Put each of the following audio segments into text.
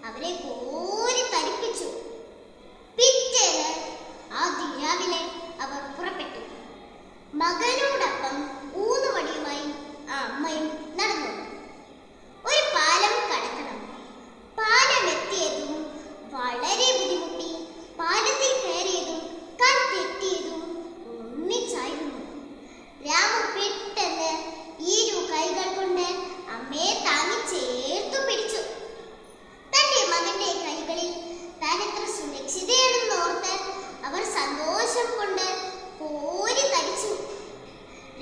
അവരെ കോരി തരിപ്പിച്ചു. പിറ്റേന്ന് രാവിലെ അവർ പുറപ്പെട്ടു. മകനോടൊപ്പം ഊന്നുവടിയുമായി ആ അമ്മയും നടന്നു. ഒരു പാലം കടക്കണം. പാലം എത്തിയതും വളരെ ബുദ്ധിമുട്ടി. പാലത്തിൽ കയറിയതും കാൽ തെറ്റിയതും ഒന്നിച്ചായിരുന്നു. രാമു പെട്ടെന്ന് ഇരു കൈകൾ കൊണ്ട് അമ്മയെ താങ്ങി ചേർത്തു പിടിച്ചു. തന്റെ മകന്റെ കൈകളിൽ താൻ എത്ര സുരക്ഷിതയാണെന്ന് ഓർത്ത് അവർ സന്തോഷം കൊണ്ട് കോരി തരിച്ചു.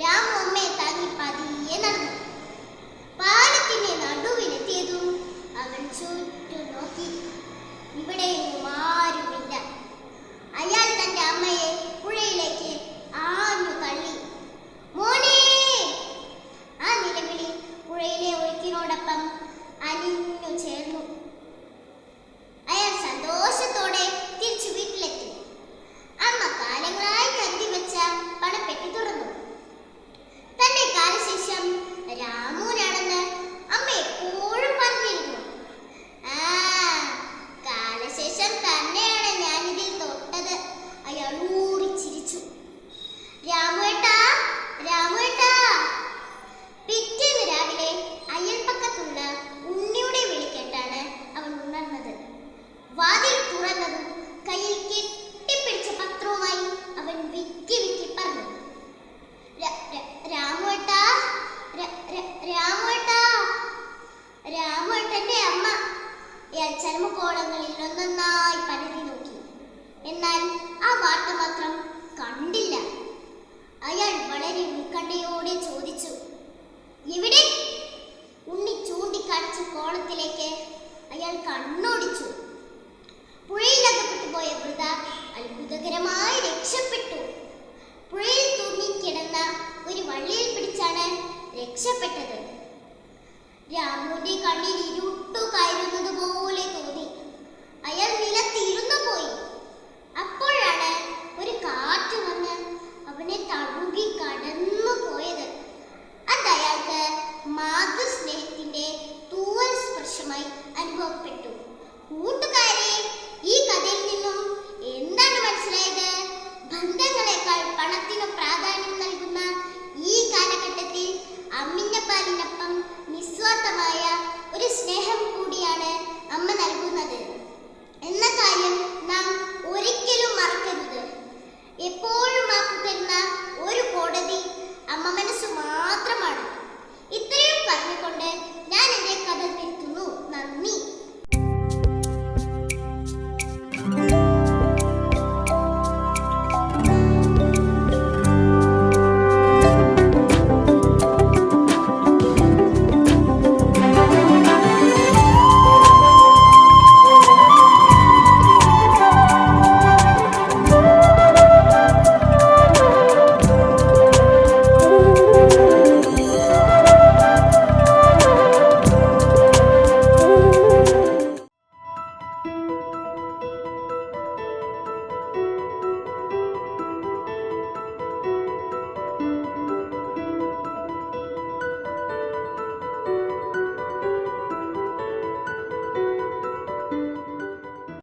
രാമു അമ്മയെ താങ്ങി പതിയെ നടന്നു. പാലത്തിന്റെ നടുവിലെത്തിയതും അവൻ ചുറ്റും നോക്കി. ഇവിടെയൊന്നും ആരുമില്ല. അയാൾ തന്റെ അമ്മയെ പുഴയിലേക്ക് ആഞ്ഞു തള്ളി. മോനേ! ആ നിലവിളി പുഴയിലെ ഒഴുക്കിനോടൊപ്പം അലിഞ്ഞു ചേർന്നു. അയാൾ സന്തോഷത്തോടെ തിരിച്ചു വീട്ടിലെത്തി. അമ്മ കാലങ്ങളായി കരുതി വെച്ച പണപ്പെട്ടി തുറന്നു. തന്റെ കാലശേഷം രാമുവിനാണെന്ന് അമ്മ എപ്പോഴും പറഞ്ഞിരുന്നു. കാലശേഷം തന്നെയാണ് ഞാനിതിൽ തൊട്ടത്. അയാൾ ഊറിച്ചിരിച്ചു. രാമുവേട്ടാ, രാമുവേട്ടാ! പിറ്റേന്ന് രാവിലെ അയൽപ്പക്കത്തുള്ള ഉണ്ണിയുടെ വിളി കേട്ടാണ് അവൻ ഉണർന്നത്. വാതിൽ തുറന്നതും കയ്യിൽ കെട്ടിപ്പിടിച്ച പത്രവുമായി അവൻ വിക്കി വിക്കി പറഞ്ഞു, രാമുവേട്ടാ, രാമുവേട്ടാ! രാമുവേട്ടന്റെ അമ്മ. അയാൾ ചർമ്മകോളങ്ങളിൽ ഒന്നൊന്നായി പരതി നോക്കി. എന്നാൽ ആ വാർത്ത മാത്രം കണ്ടില്ല. അയാൾ വളരെ ഉത്കണ്ഠയോടെ ചോദിച്ചു, എവിടെ? ഉണ്ണി ചൂണ്ടിക്കാണിച്ച കോളത്തിലേക്ക് അയാൾ കണ്ണോടിച്ചു. പുഴയിലകപ്പെട്ടു പോയ വൃത അത്ഭുതകരമായി രക്ഷപ്പെട്ടു. പുഴയിൽ തൂങ്ങിക്കിടന്ന ഒരു വള്ളിയിൽ പിടിച്ചാണ് രക്ഷപ്പെട്ടത്. രാമുവിന്റെ കണ്ണിൽ ഇരുട്ടു കയറുന്നത് പോലെ തോന്നി. അയാൾ നിലത്തിരുന്നു പോയി. അപ്പോഴാണ് ഒരു കാറ്റ് വന്ന് അവനെ തഴുകി കടന്നു പോയത്. അത് അയാൾക്ക്